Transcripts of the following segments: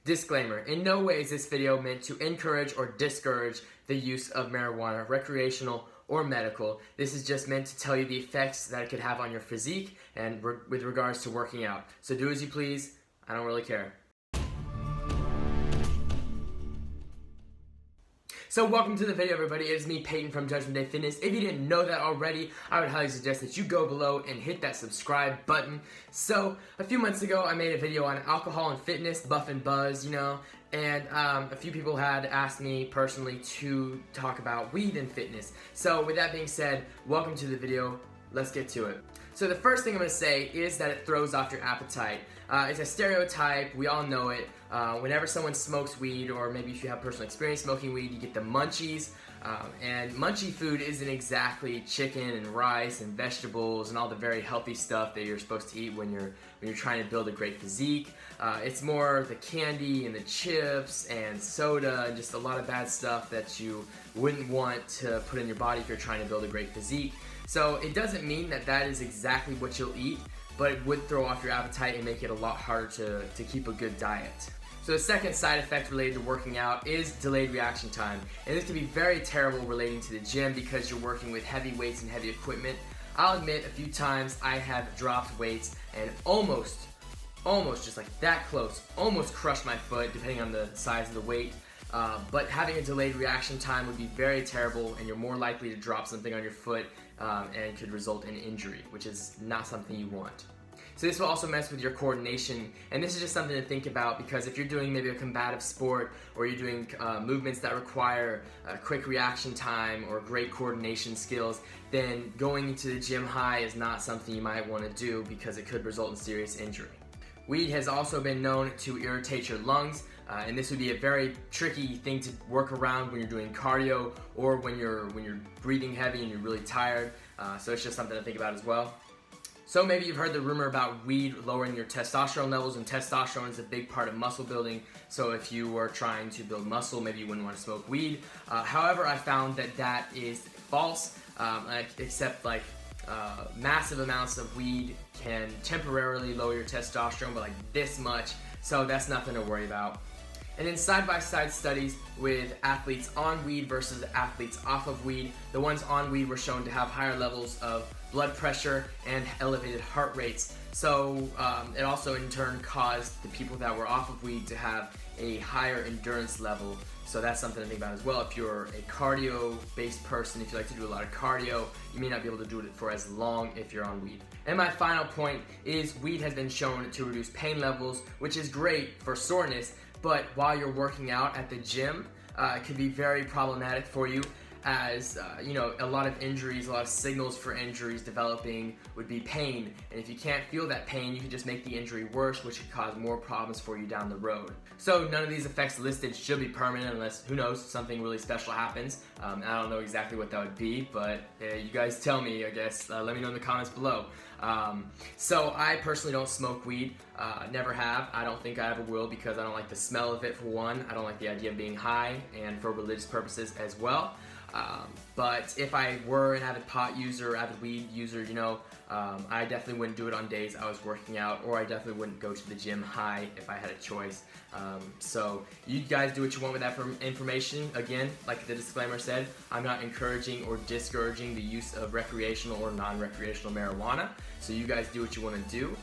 Disclaimer, in no way is this video meant to encourage or discourage the use of marijuana, recreational or medical. This is just meant to tell you the effects that it could have on your physique and with regards to working out. So do as you please, I don't really care. So welcome to the video, everybody. It is me, Peyton from Judgment Day Fitness. If you didn't know that already, I would highly suggest that you go below and hit that subscribe button. So a few months ago, I made a video on alcohol and fitness, buff and buzz, and a few people had asked me personally to talk about weed and fitness. So with that being said, welcome to the video. Let's get to it. So the first thing I'm going to say is that it throws off your appetite. It's a stereotype, we all know it. Whenever someone smokes weed, or maybe if you have personal experience smoking weed, you get the munchies. And munchy food isn't exactly chicken and rice and vegetables and all the very healthy stuff that you're supposed to eat when you're trying to build a great physique. It's more the candy and the chips and soda and just a lot of bad stuff that you wouldn't want to put in your body if you're trying to build a great physique. So it doesn't mean that that is exactly what you'll eat, but it would throw off your appetite and make it a lot harder to keep a good diet. So the second side effect related to working out is delayed reaction time. And this can be very terrible relating to the gym because you're working with heavy weights and heavy equipment. I'll admit a few times I have dropped weights and almost just like that close, almost crushed my foot depending on the size of the weight. But having a delayed reaction time would be very terrible, and you're more likely to drop something on your foot and could result in injury, which is not something you want. So this will also mess with your coordination, and this is just something to think about because if you're doing maybe a combative sport or you're doing movements that require a quick reaction time or great coordination skills, then going into the gym high is not something you might want to do because it could result in serious injury. Weed has also been known to irritate your lungs, and this would be a very tricky thing to work around when you're doing cardio or when you're breathing heavy and you're really tired. So it's just something to think about as well. So maybe you've heard the rumor about weed lowering your testosterone levels, and testosterone is a big part of muscle building. So if you were trying to build muscle, maybe you wouldn't want to smoke weed. However, I found that is false, except massive amounts of weed can temporarily lower your testosterone, but like this much, so that's nothing to worry about. And then side-by-side studies with athletes on weed versus athletes off of weed. The ones on weed were shown to have higher levels of blood pressure and elevated heart rates. So it also in turn caused the people that were off of weed to have a higher endurance level. So that's something to think about as well. If you're a cardio-based person, if you like to do a lot of cardio, you may not be able to do it for as long if you're on weed. And my final point is weed has been shown to reduce pain levels, which is great for soreness, but while you're working out at the gym, it could be very problematic for you as, a lot of injuries, a lot of signals for injuries developing would be pain. And if you can't feel that pain, you can just make the injury worse, which could cause more problems for you down the road. So none of these effects listed should be permanent unless, who knows, something really special happens. I don't know exactly what that would be, but you guys tell me, I guess. Let me know in the comments below. So I personally don't smoke weed, never have. I don't think I ever will because I don't like the smell of it for one. I don't like the idea of being high, and for religious purposes as well. But if I were an avid pot user, avid weed user, I definitely wouldn't do it on days I was working out, or I definitely wouldn't go to the gym high if I had a choice. So you guys do what you want with that information. Again, like the disclaimer said, I'm not encouraging or discouraging the use of recreational or non-recreational marijuana. So you guys do what you want to do.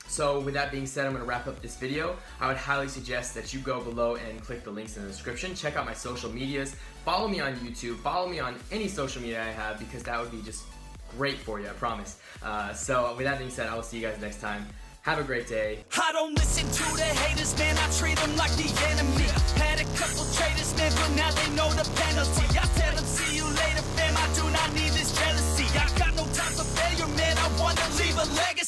So with that being said, I'm going to wrap up this video. I would highly suggest that you go below and click the links in the description. Check out my social medias. Follow me on YouTube. Follow me on any social media I have because that would be just great for you, I promise. So with that being said, I will see you guys next time. Have a great day. I don't listen to the haters, man. I treat them like the enemy. Had a couple traitors, man, but now they know the penalty. I tell them, see you later, fam. I do not need this jealousy. I got no time for failure, man. I want to leave a legacy.